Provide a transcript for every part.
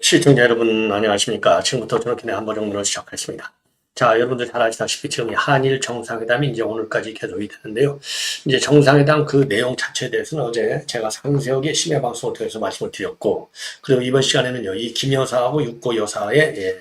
시청자 여러분 안녕하십니까. 지금부터 저는 그냥 한번 정도로 시작하겠습니다. 자, 여러분들 잘 아시다시피 지금 한일 정상회담이 이제 오늘까지 계속이 되는데요. 이제 정상회담 그 내용 자체에 대해서는 어제 제가 상세하게 심야 방송을 통해서 말씀을 드렸고, 그리고 이번 시간에는요, 이 김 여사하고 육고 여사의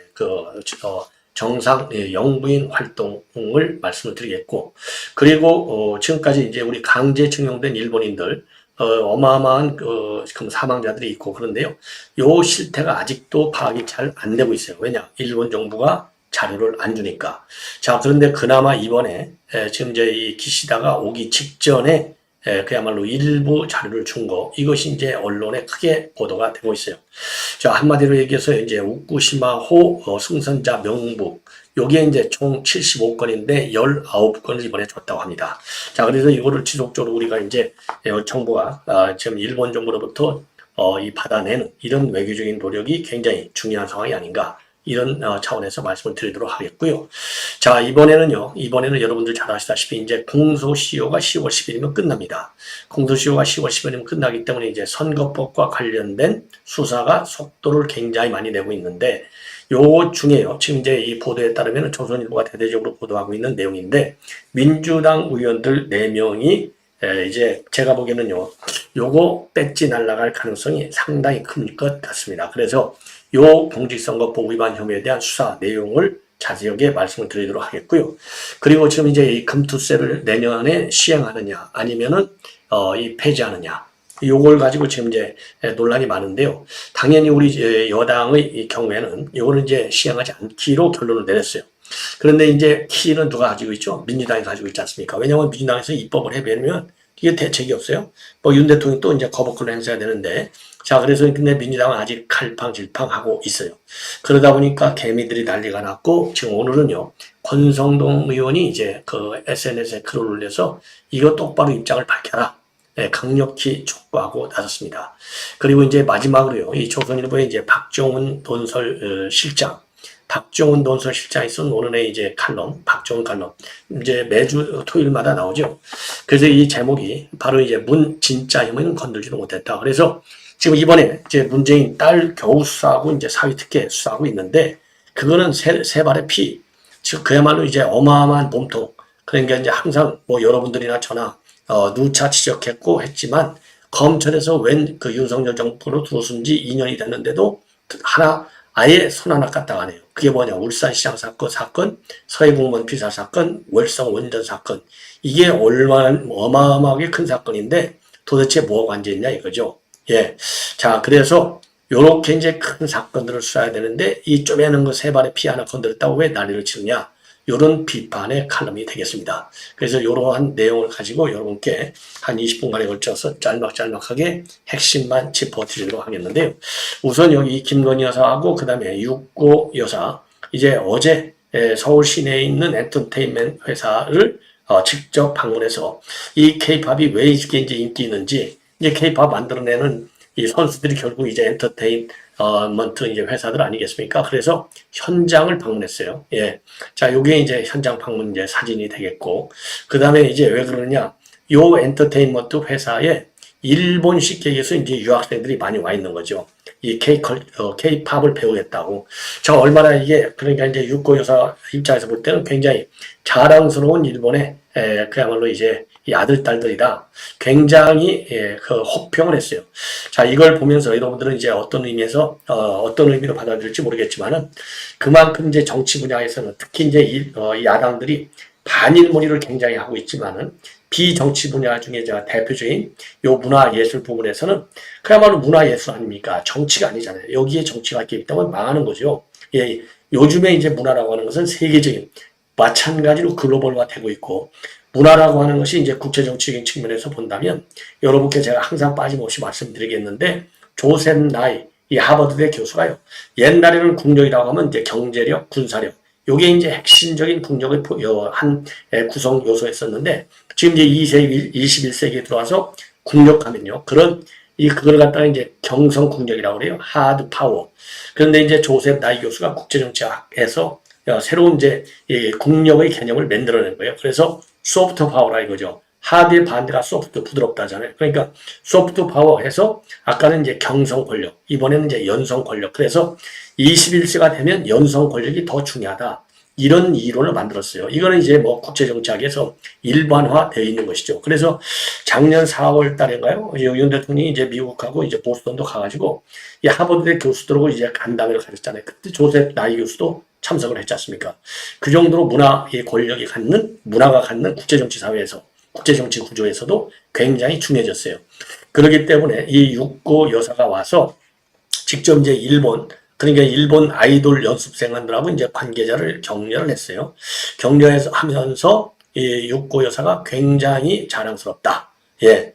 정상 영부인 활동을 말씀을 드리겠고, 그리고 지금까지 이제 우리 강제징용된 일본인들 어마어마한 지금 사망자들이 있고 그런데요. 요 실태가 아직도 파악이 잘 안 되고 있어요. 왜냐? 일본 정부가 자료를 안 주니까. 자, 그런데 그나마 이번에 지금 이제 이 기시다가 오기 직전에 그야말로 일부 자료를 준 거, 이것이 이제 언론에 크게 보도가 되고 있어요. 자, 한마디로 얘기해서 이제 우쿠시마호 승선자 명부, 요게 이제 총 75건인데 19건을 이번에 줬다고 합니다. 자, 그래서 이거를 지속적으로 우리가 이제 정부가 지금 일본 정부로부터 이 받아내는 이런 외교적인 노력이 굉장히 중요한 상황이 아닌가, 이런 차원에서 말씀을 드리도록 하겠고요. 자, 이번에는 여러분들 잘 아시다시피 이제 공소시효가 10월 10일이면 끝납니다. 공소시효가 10월 10일이면 끝나기 때문에 이제 선거법과 관련된 수사가 속도를 굉장히 많이 내고 있는데, 요 중에요, 지금 이제 이 보도에 따르면 조선일보가 대대적으로 보도하고 있는 내용인데, 민주당 의원들 4명이 이제 제가 보기에는요, 요거 배지 날아갈 가능성이 상당히 큰 것 같습니다. 그래서 요 공직선거법 위반 혐의에 대한 수사 내용을 자세하게 말씀을 드리도록 하겠고요. 그리고 지금 이제 이 금투세를 내년에 시행하느냐 아니면은 이 폐지하느냐, 요걸 가지고 지금 이제 논란이 많은데요. 당연히 우리 여당의 경우에는 요거는 이제 시행하지 않기로 결론을 내렸어요. 그런데 이제 키는 누가 가지고 있죠? 민주당이 가지고 있지 않습니까? 왜냐하면 민주당에서 입법을 해버리면 이게 대책이 없어요. 뭐 윤 대통령이 또 이제 거부권을 행사해야 되는데, 자, 그래서 근데 민주당은 아직 갈팡질팡하고 있어요. 그러다 보니까 개미들이 난리가 났고, 지금 오늘은요, 권성동 의원이 이제 그 SNS에 글을 올려서 이거 똑바로 입장을 밝혀라, 강력히 촉구하고 나섰습니다. 그리고 이제 마지막으로요, 이 조선일보의 이제 박종훈 논설실장이 쓴 오늘의 이제 박종훈 칼럼, 이제 매주 토요일마다 나오죠. 그래서 이 제목이 바로 이제 문 진짜 혐의는 건들지도 못했다. 그래서 지금 이번에 이제 문재인 딸 겨우 수사하고 이제 사위특혜 수사하고 있는데, 그거는 세 발의 피, 즉 그야말로 이제 어마어마한 몸통. 그러니까 이제 항상 뭐 여러분들이나 저나 누차 지적했고 했지만, 검찰에서 웬 그 윤석열 정부로 들어선 지 2년이 됐는데도 아예 손 하나 까딱 안 해요. 그게 뭐냐? 울산시장 사건, 서해공무원 피살 사건, 월성 원전 사건. 이게 얼마나 어마어마하게 큰 사건인데 도대체 뭐가 관계있냐 이거죠. 예. 자, 그래서 요렇게 이제 큰 사건들을 수사해야 되는데 이 쪼매는 거 세 발의 피 하나 건드렸다고 왜 난리를 치느냐? 요런 비판의 칼럼이 되겠습니다. 그래서 이러한 내용을 가지고 여러분께 한 20분간에 걸쳐서 짤막짤막하게 핵심만 짚어드리도록 하겠는데요. 우선 여기 김건희 여사하고 그 다음에 육고 여사, 이제 어제 서울 시내에 있는 엔터테인먼트 회사를 직접 방문해서 이 케이팝이 왜 이렇게 이제 인기 있는지, 이제 케이팝 만들어내는 이 선수들이 결국 이제 엔터테인먼트 이제 회사들 아니겠습니까? 그래서 현장을 방문했어요. 예. 자, 요게 이제 현장 방문 이제 사진이 되겠고, 그 다음에 이제 왜 그러느냐? 요 엔터테인먼트 회사에 일본식 계에서 이제 유학생들이 많이 와 있는 거죠. 이 K-팝을 배우겠다고. 자, 얼마나 이게, 그러니까 이제 육고 여사 입장에서 볼 때는 굉장히 자랑스러운 일본의, 그야말로 이제 이 아들, 딸들이다. 굉장히, 그 호평을 했어요. 자, 이걸 보면서 여러분들은 이제 어떤 의미에서, 어떤 의미로 받아들일지 모르겠지만은, 그만큼 이제 정치 분야에서는 특히 이제 야당들이 반일몰이를 굉장히 하고 있지만은, 비정치 분야 중에 대표적인 요 문화예술 부분에서는 그야말로 문화예술 아닙니까? 정치가 아니잖아요. 여기에 정치가 있기 때문에 망하는 거죠. 예, 요즘에 이제 문화라고 하는 것은 세계적인, 마찬가지로 글로벌화 되고 있고, 문화라고 하는 것이 이제 국제정치적인 측면에서 본다면, 여러분께 제가 항상 빠짐없이 말씀드리겠는데, 조셉 나이, 이 하버드대 교수가요, 옛날에는 국력이라고 하면 이제 경제력, 군사력, 요게 이제 핵심적인 국력의 한 구성 요소였었는데, 지금 이제 21세기에 들어와서 국력하면요, 그런 그걸 갖다가 이제 경성국력이라고 그래요. 하드 파워. 그런데 이제 조셉 나이 교수가 국제정치학에서 새로운 이제 이 국력의 개념을 만들어낸 거예요. 그래서 소프트 파워라 이거죠. 하드의 반대가 소프트, 부드럽다잖아요. 그러니까 소프트 파워 해서 아까는 이제 경성 권력, 이번에는 이제 연성 권력. 그래서 21세가 되면 연성 권력이 더 중요하다. 이런 이론을 만들었어요. 이거는 이제 뭐 국제정치학에서 일반화되어 있는 것이죠. 그래서 작년 4월 달인가요? 윤 대통령이 이제 미국하고 이제 보스턴도 가가지고 이 하버드대 교수들하고 이제 간담회를 가졌잖아요. 그때 조셉 나이 교수도 참석을 했지 않습니까? 그 정도로 문화의 권력이 갖는, 문화가 갖는 국제정치 사회에서, 국제정치 구조에서도 굉장히 중요해졌어요. 그렇기 때문에 이 육고 여사가 와서 직접 이제 그러니까 일본 아이돌 연습생들하고 이제 관계자를 격려를 했어요. 격려해서 하면서 이 육고 여사가 굉장히 자랑스럽다. 예.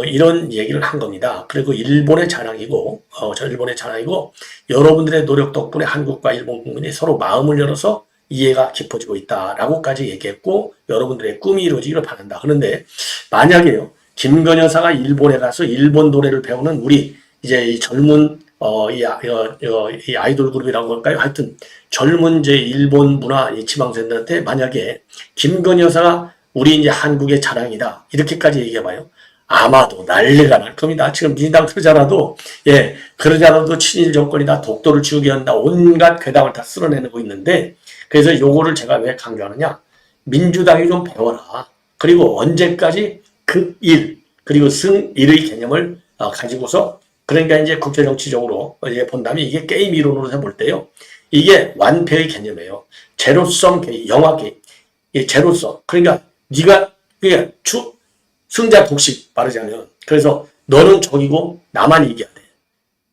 이런 얘기를 한 겁니다. 그리고 일본의 자랑이고, 일본의 자랑이고, 여러분들의 노력 덕분에 한국과 일본 국민이 서로 마음을 열어서 이해가 깊어지고 있다라고까지 얘기했고, 여러분들의 꿈이 이루어지기를 바란다. 그런데 만약에요, 김건 여사가 일본에 가서 일본 노래를 배우는 우리 이제 이 젊은 이 아이돌 그룹이라고 할까요? 하여튼 젊은 이제 일본 문화 이 지망생들한테 만약에 김건 여사가 우리 이제 한국의 자랑이다 이렇게까지 얘기해봐요. 아마도 난리가 날 겁니다. 지금 민주당 그러자라도 친일 정권이다, 독도를 지우게 한다, 온갖 괴담을 다 쓸어내고 있는데, 그래서 요거를 제가 왜 강조하느냐? 민주당이 좀 배워라. 그리고 언제까지 극일 그리고 승일의 개념을 가지고서, 그러니까 이제 국제정치적으로 이제 본다면 이게 게임 이론으로 볼 때요, 이게 완패의 개념이에요. 제로섬 게임, 영화 게임. 이 제로섬. 그러니까 네가 승자 독식 말하자면, 그래서 너는 적이고 나만 이겨야 돼.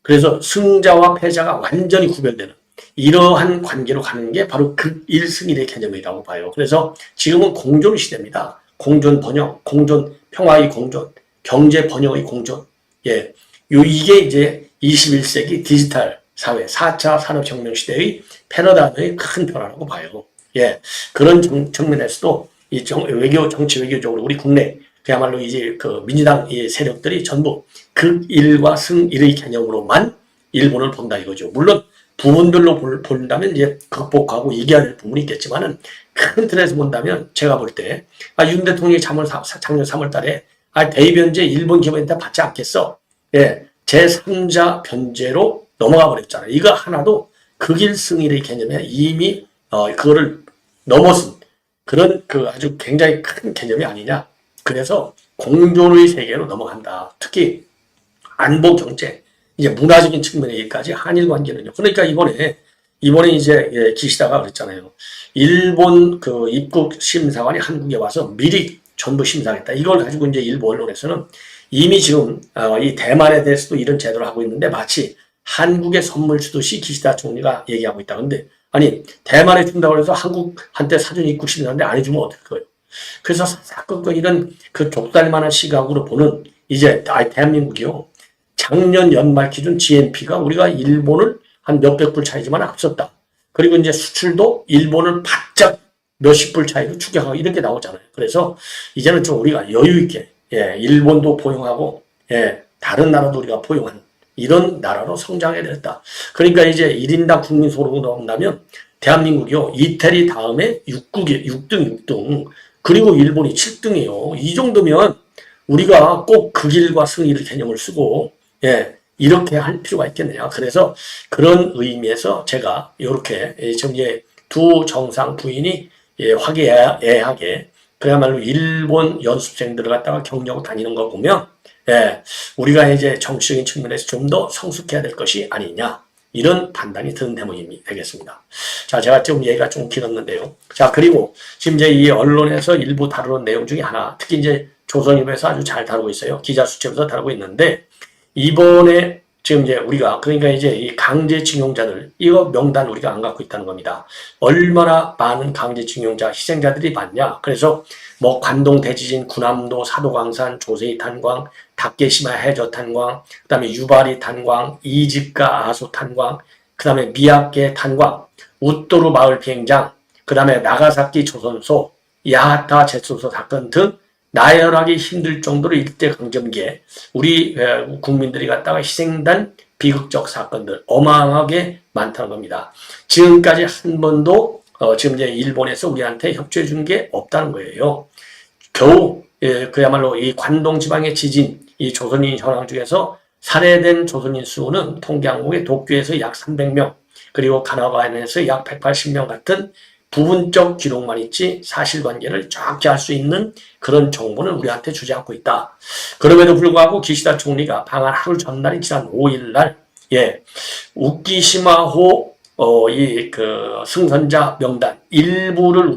그래서 승자와 패자가 완전히 구별되는 이러한 관계로 가는 게 바로 극일승일의 개념이라고 봐요. 그래서 지금은 공존 시대입니다. 공존 번영, 공존 평화의 공존, 경제 번영의 공존. 예, 이게 이제 21세기 디지털 사회 4차 산업혁명 시대의 패러다임의 큰 변화라고 봐요. 예, 그런 측면에서도 이 정치 외교적으로 우리 국내 그야말로 이제 민주당 이 세력들이 전부 극일과 승일의 개념으로만 일본을 본다 이거죠. 물론 부분별로 본다면 이제 극복하고 이겨야 될 부분이 있겠지만은 큰 틀에서 본다면 제가 볼 때 윤 대통령이 작년 3월 달에 대변제 일본 기업한테 받지 않겠어. 예, 제3자 변제로 넘어가 버렸잖아요. 이거 하나도 극일승일의 개념에 이미 그거를 넘어선 그런 아주 굉장히 큰 개념이 아니냐. 그래서 공존의 세계로 넘어간다. 특히 안보 경제, 이제 문화적인 측면에까지 한일 관계는요. 그러니까 이번에 이제 기시다가 그랬잖아요. 일본 입국 심사관이 한국에 와서 미리 전부 심사하겠다. 이걸 가지고 이제 일본 언론에서는 이미 지금 이 대만에 대해서도 이런 제도를 하고 있는데 마치 한국에 선물 주듯이 기시다 총리가 얘기하고 있다. 근데 아니 대만에 준다고 해서 한국한테 사전 입국 심사하는데 안 해주면 어떨 거예요? 그래서 사건과 이런 좁쌀만한 시각으로 보는 이제 대한민국이요. 작년 연말 기준 GNP가 우리가 일본을 한 몇백 불 차이지만 앞섰다. 그리고 이제 수출도 일본을 바짝 몇십 불 차이로 추격하고 이런 게 나오잖아요. 그래서 이제는 좀 우리가 여유 있게 일본도 포용하고 다른 나라도 우리가 포용하는 이런 나라로 성장해야 되겠다. 그러니까 이제 1인당 국민 소득으로 본다면 대한민국이요. 이태리 다음에 6등. 그리고 일본이 7등이에요. 이 정도면 우리가 꼭 극일과 승일의 개념을 쓰고 이렇게 할 필요가 있겠네요. 그래서 그런 의미에서 제가 이렇게 지금 두 정상 부인이 화기애애하게 그야말로 일본 연습생들을 갖다가 격려하고 다니는 거 보면 우리가 이제 정치적인 측면에서 좀 더 성숙해야 될 것이 아니냐. 이런 판단이 드는 대목이 되겠습니다. 자, 제가 지금 얘기가 좀 길었는데요. 자, 그리고 지금 이제 이 언론에서 일부 다루는 내용 중에 하나, 특히 이제 조선일보에서 아주 잘 다루고 있어요. 기자수첩에서 다루고 있는데, 이번에 지금 이제 우리가, 그러니까 이제 이 강제징용자들, 이거 명단 우리가 안 갖고 있다는 겁니다. 얼마나 많은 강제징용자, 희생자들이 많냐. 그래서 뭐 관동 대지진, 군함도, 사도광산, 조세이 탄광, 다케시마 해저 탄광, 그 다음에 유바리 탄광, 이지카 아소 탄광, 그 다음에 미야케 탄광, 우토루 마을 비행장, 그 다음에 나가사키 조선소, 야하타 제소소 사건 등 나열하기 힘들 정도로 일제강점기에 우리 국민들이 갖다가 희생된 비극적 사건들 어마어마하게 많다는 겁니다. 지금까지 한 번도 지금 이제 일본에서 우리한테 협조해 준 게 없다는 거예요. 겨우 그야말로 이 관동 지방의 지진, 이 조선인 현황 중에서 살해된 조선인 수는 통계 항목에 도쿄에서 약 300명, 그리고 가나가와에서 약 180명 같은 부분적 기록만 있지 사실관계를 정확히 알 수 있는 그런 정보는 우리한테 주지 않고 있다. 그럼에도 불구하고 기시다 총리가 방한 하루 전날인 지난 5일날 우키시마호 승선자 명단 일부를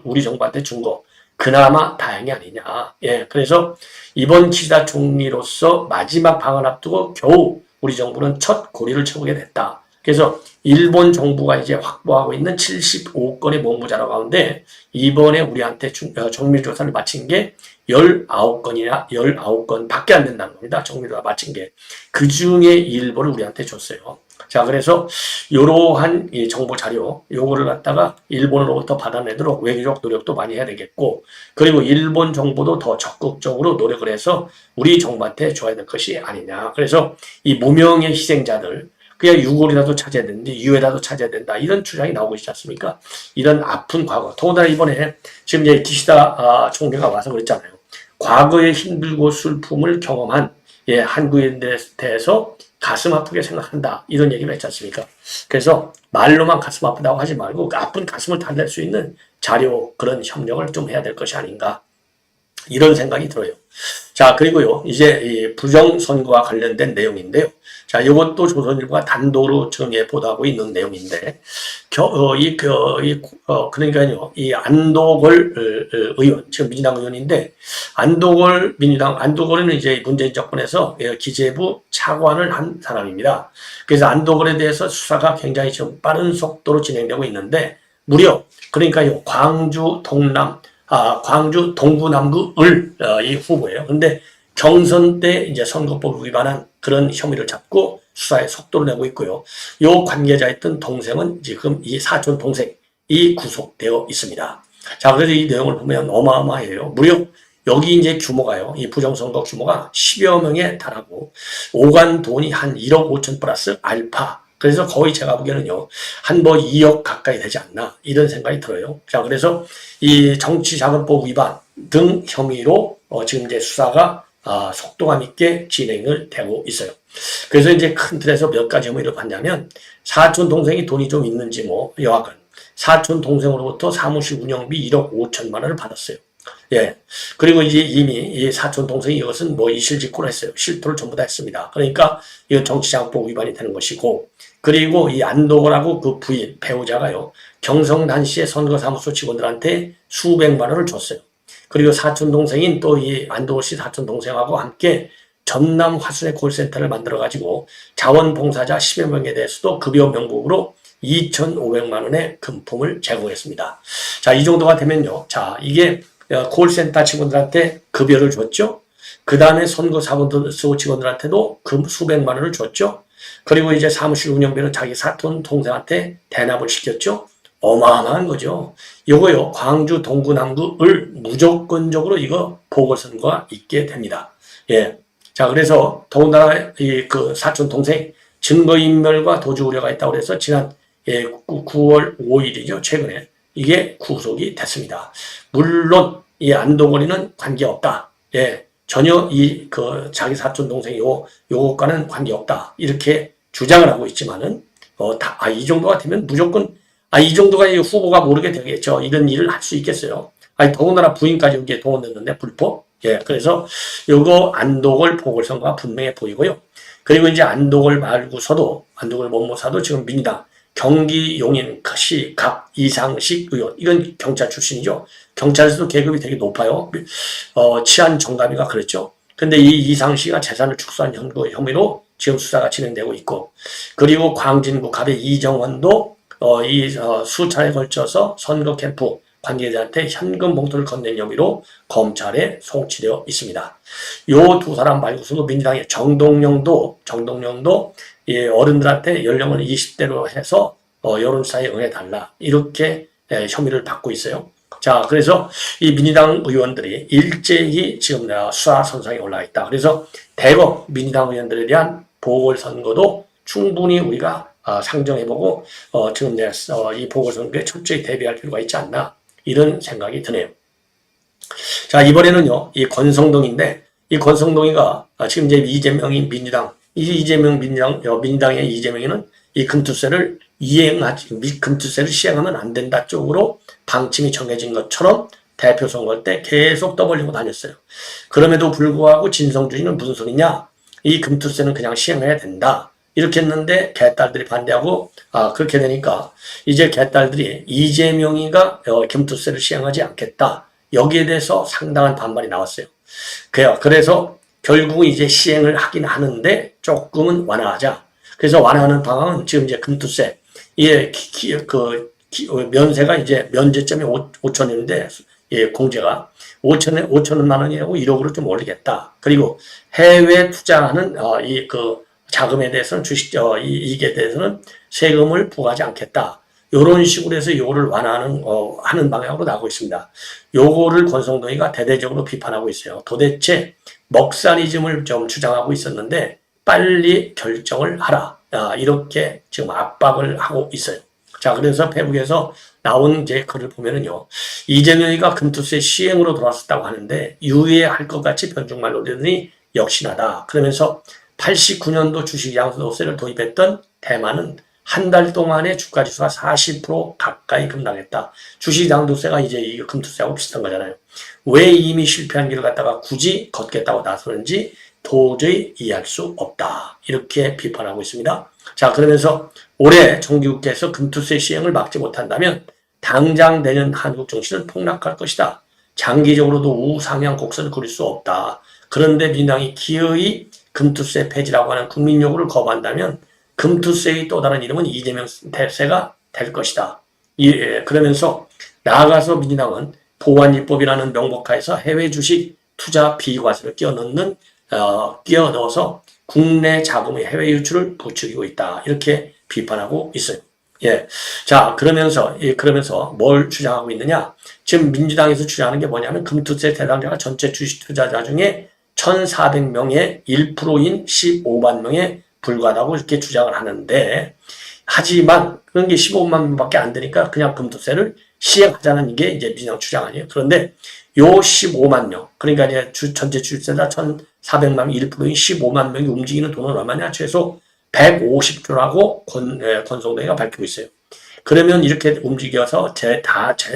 우리 정부한테 준 거 그나마 다행이 아니냐. 그래서 이번 기시다 총리로서 마지막 방한 앞두고 겨우 우리 정부는 첫 고리를 쳐보게 됐다. 그래서 일본 정부가 이제 확보하고 있는 75건의 몸부 자료 가운데 이번에 우리한테 정밀조사를 마친 게 19건 밖에 안 된다는 겁니다. 정밀조사 마친 게. 그 중에 일부를 우리한테 줬어요. 자, 그래서 이러한 이 정보 자료, 요거를 갖다가 일본으로부터 받아내도록 외교적 노력도 많이 해야 되겠고, 그리고 일본 정부도 더 적극적으로 노력을 해서 우리 정부한테 줘야 될 것이 아니냐. 그래서 이 무명의 희생자들, 그냥 유골이라도 찾아야 되는데 유해라도 찾아야 된다. 이런 주장이 나오고 있지 않습니까? 이런 아픈 과거. 더군다나 이번에 지금 이제 기시다 총리가 와서 그랬잖아요. 과거의 힘들고 슬픔을 경험한 한국인들에 대해서 가슴 아프게 생각한다. 이런 얘기를 했지 않습니까? 그래서 말로만 가슴 아프다고 하지 말고 아픈 가슴을 달랠 수 있는 자료, 그런 협력을 좀 해야 될 것이 아닌가. 이런 생각이 들어요. 자, 그리고요, 이제 이 부정선거와 관련된 내용인데요. 자, 이것도 조선일보가 단독으로 지금 보도하고 있는 내용인데, 그러니까요, 이 안도걸 의원, 지금 민주당 의원인데, 안도걸은 이제 문재인 정권에서 기재부 차관을 한 사람입니다. 그래서 안도걸에 대해서 수사가 굉장히 좀 빠른 속도로 진행되고 있는데, 무려, 그러니까요, 광주 동구 남구 이 후보예요. 근데 경선 때 이제 선거법 위반한 그런 혐의를 잡고 수사에 속도를 내고 있고요. 요 관계자였던 동생은 지금 이 사촌 동생이 구속되어 있습니다. 자, 그래서 이 내용을 보면 어마어마해요. 무려 여기 이제 규모가요. 이 부정선거 규모가 10여 명에 달하고 오간 돈이 한 1억 5천 플러스 알파. 그래서 거의 제가 보기에는요, 한 2억 가까이 되지 않나, 이런 생각이 들어요. 자, 그래서 이 정치자금법 위반 등 혐의로 지금 이제 수사가 속도감 있게 진행을 되고 있어요. 그래서 이제 큰 틀에서 몇 가지 혐의를 봤냐면, 사촌 동생이 돈이 좀 있는지 여하간, 사촌 동생으로부터 사무실 운영비 1억 5천만 원을 받았어요. 그리고 이제 이미 이 사촌 동생이 이것은 이실직고를 했어요. 실토를 전부 다 했습니다. 그러니까 이건 정치자금법 위반이 되는 것이고, 그리고 이 안도걸하고 그 부인, 배우자가요, 경성난시의 선거사무소 직원들한테 수백만 원을 줬어요. 그리고 사촌 동생인 또 이 안도걸 씨 사촌 동생하고 함께 전남 화순의 콜센터를 만들어가지고 자원봉사자 10여 명에 대해서도 급여 명목으로 2,500만 원의 금품을 제공했습니다. 자, 이 정도가 되면요. 자, 이게 콜센터 직원들한테 급여를 줬죠. 그 다음에 선거사무소 직원들한테도 수백만 원을 줬죠. 그리고 이제 사무실 운영비는 자기 사촌 동생한테 대납을 시켰죠. 어마어마한 거죠. 이거요, 광주 동구 남구을 무조건적으로 이거 보궐선거가 있게 됩니다. 자, 그래서 더군다나 그 사촌 동생 증거인멸과 도주 우려가 있다고 해서 지난 9월 5일이죠. 최근에 이게 구속이 됐습니다. 물론 이 안도걸이는 관계없다. 전혀 자기 사촌 동생 요것과는 관계없다. 이렇게 주장을 하고 있지만은, 이 정도가 되면 무조건, 이 정도가 이 후보가 모르게 되겠죠. 이런 일을 할 수 있겠어요. 더군다나 부인까지 여기에 동원됐는데, 불법. 그래서 요거 안도걸 보궐선거가 분명해 보이고요. 그리고 이제 안도걸 말고서도, 안도걸 못모사도 지금 민주당, 경기 용인시 갑 이상식 의원, 이건 경찰 출신이죠. 경찰에서도 계급이 되게 높아요. 치안 정감이가 그랬죠. 근데 이 이상식가 재산을 축소한 혐의로 지금 수사가 진행되고 있고, 그리고 광진구 갑의 이정원도 수차례에 걸쳐서 선거 캠프 관계자한테 현금 봉투를 건넨 혐의로 검찰에 송치되어 있습니다. 요 두 사람 말고서도 민주당의 정동영도 어른들한테 연령을 20대로 해서 여론조사에 응해달라, 이렇게 혐의를 받고 있어요. 자, 그래서 이 민주당 의원들이 일제히 지금 수사 선상에 올라 있다. 그래서 대거 민주당 의원들에 대한 보궐선거도 충분히 우리가 상정해보고 지금 이 보궐선거에 철저히 대비할 필요가 있지 않나 이런 생각이 드네요. 자, 이번에는요, 이 권성동인데 이 권성동이가 지금 이제 이재명이 민주당 민주당의 이재명이는 이 금투세를 금투세를 시행하면 안 된다 쪽으로 방침이 정해진 것처럼 대표 선거 때 계속 떠벌리고 다녔어요. 그럼에도 불구하고 진성준이는 무슨 소리냐? 이 금투세는 그냥 시행해야 된다. 이렇게 했는데 개딸들이 반대하고 그렇게 되니까 이제 개딸들이 이재명이가 금투세를 시행하지 않겠다. 여기에 대해서 상당한 반발이 나왔어요. 그래서 결국은 이제 시행을 하긴 하는데 조금은 완화하자. 그래서 완화하는 방안은 지금 이제 금투세, 면세가 이제 면제점이 5천원인데, 공제가 5천만 원이라고 1억으로 좀 올리겠다. 그리고 해외 투자하는, 자금에 대해서는 이익에 대해서는 세금을 부과하지 않겠다. 요런 식으로 해서 요거를 완화하는, 하는 방향으로 나오고 있습니다. 요거를 권성동이가 대대적으로 비판하고 있어요. 도대체 먹사리즘을 좀 주장하고 있었는데, 빨리 결정을 하라. 이렇게 지금 압박을 하고 있어요. 자, 그래서 페북에서 나온 이제 글을 보면은요, 이재명이가 금투세 시행으로 돌아섰다고 하는데, 유예할 것 같이 변종말 노리더니 역시나다. 그러면서 89년도 주식 양도세를 도입했던 대만은 한 달 동안에 주가지수가 40% 가까이 급락했다. 주식 양도세가 이제 이 금투세하고 비슷한 거잖아요. 왜 이미 실패한 길을 갖다가 굳이 걷겠다고 나서는지 도저히 이해할 수 없다. 이렇게 비판하고 있습니다. 자, 그러면서 올해 정기국회에서 금투세 시행을 막지 못한다면 당장 내년 한국 정치는 폭락할 것이다. 장기적으로도 우상향 곡선을 그릴 수 없다. 그런데 민주당이 기어이 금투세 폐지라고 하는 국민 요구를 거부한다면 금투세의 또 다른 이름은 이재명 대세가 될 것이다. 그러면서 나아가서 민주당은 보완입법이라는 명목하에서 해외 주식 투자 비과세를 끼워넣어서 국내 자금의 해외 유출을 부추기고 있다. 이렇게 비판하고 있어요. 자, 그러면서 뭘 주장하고 있느냐? 지금 민주당에서 주장하는 게 뭐냐면 금투세 대상자가 전체 주식 투자자 중에 1,400명의 1%인 15만 명에 불과하다고 이렇게 주장을 하는데, 하지만 그런 게 15만 명밖에 안 되니까 그냥 금투세를 시행하자는 게 이제 민주당 주장 아니에요. 그런데 요 15만 명, 그러니까 이제 전체 주식자자 1,400만 명, 1%인 15만 명이 움직이는 돈은 얼마냐? 최소 150조라고 권성동이가 밝히고 있어요. 그러면 이렇게 움직여서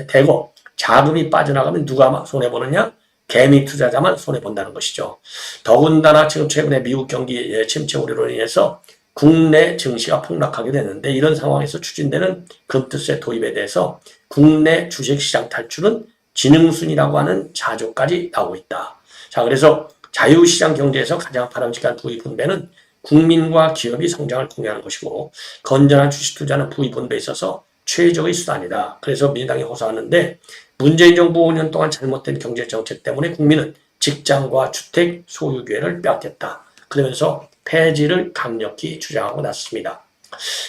대거 자금이 빠져나가면 누가 손해보느냐? 개미 투자자만 손해본다는 것이죠. 더군다나 지금 최근에 미국 경기 침체 우려로 인해서 국내 증시가 폭락하게 되는데, 이런 상황에서 추진되는 금투세 도입에 대해서 국내 주식시장 탈출은 지능순이라고 하는 자조까지 나오고 있다. 자, 그래서 자유시장 경제에서 가장 바람직한 부의 분배는 국민과 기업이 성장을 공유하는 것이고, 건전한 주식 투자는 부의 분배에 있어서 최적의 수단이다. 그래서 민주당이 호소하는데, 문재인 정부 5년 동안 잘못된 경제정책 때문에 국민은 직장과 주택 소유 기회를 빼앗겼다. 그러면서 폐지를 강력히 주장하고 났습니다.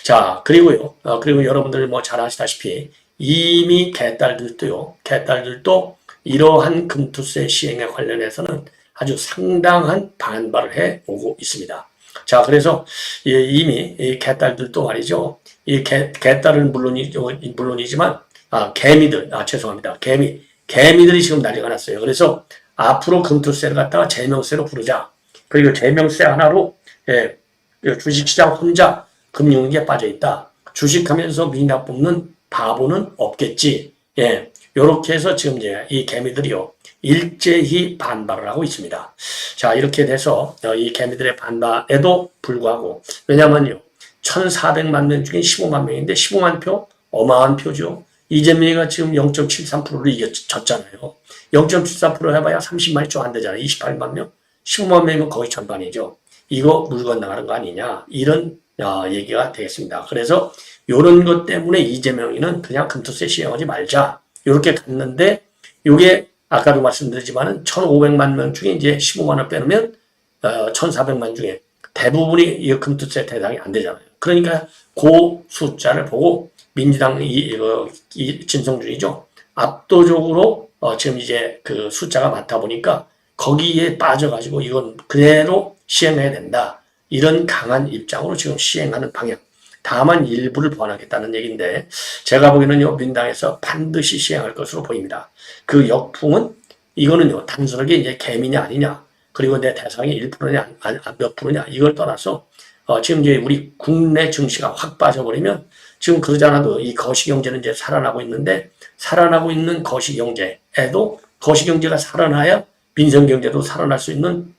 자, 그리고 여러분들 잘 아시다시피 이미 개딸들도 이러한 금투세 시행에 관련해서는 아주 상당한 반발을 해 오고 있습니다. 자, 그래서 이미 이 개딸들도 말이죠. 이 개딸은 물론이지만 개미들이 지금 난리가 났어요. 그래서 앞으로 금투세를 갖다가 제명세로 부르자. 그리고 제명세 하나로 주식시장 혼자 금융위기에 빠져있다. 주식하면서 민주당 뽑는 바보는 없겠지. 요렇게 해서 지금 이제 이 개미들이요, 일제히 반발을 하고 있습니다. 자, 이렇게 돼서 이 개미들의 반발에도 불구하고, 왜냐면요, 1,400만 명 중에 15만 명인데 15만 표? 어마어마한 표죠. 이재명이가 지금 0.73%를 졌잖아요. 0.74% 해봐야 30만이 좀 안 되잖아요. 28만 명? 15만 명이면 거의 전반이죠. 이거 물 건너가는 거 아니냐. 이런 얘기가 되겠습니다. 그래서 이런 것 때문에 이재명이는 그냥 금투세 시행하지 말자. 이렇게 갔는데, 이게 아까도 말씀드리지만은 1,500만 명 중에 이제 15만 원 빼놓으면 1,400만 중에 대부분이 이 금투세 대상이 안 되잖아요. 그러니까 그 숫자를 보고 민주당 진성준이죠. 압도적으로 지금 이제 그 숫자가 많다 보니까 거기에 빠져가지고 이건 그대로 시행해야 된다. 이런 강한 입장으로 지금 시행하는 방향. 다만 일부를 보완하겠다는 얘기인데 제가 보기에는요 민당에서 반드시 시행할 것으로 보입니다. 그 역풍은 이거는요 단순하게 이제 개미냐 아니냐 그리고 내 대상이 1%냐 몇 프로냐 이걸 떠나서 지금 이제 우리 국내 증시가 확 빠져버리면 지금 그러잖아도 이 거시경제는 이제 살아나고 있는데 살아나고 있는 거시경제에도 거시경제가 살아나야 민생경제도 살아날 수 있는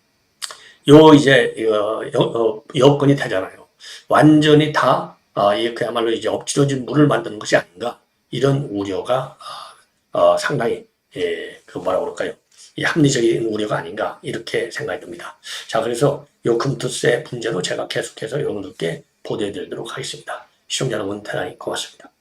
요 이제 여건이 되잖아요. 완전히 다 그야말로 이제 엎질러진 물을 만드는 것이 아닌가 이런 우려가 상당히 그 뭐라 그럴까요? 이 합리적인 우려가 아닌가 이렇게 생각이 듭니다. 자 그래서 요 금투세 문제도 제가 계속해서 여러분들께 보도해드리도록 하겠습니다. 시청자 여러분 대단히 고맙습니다.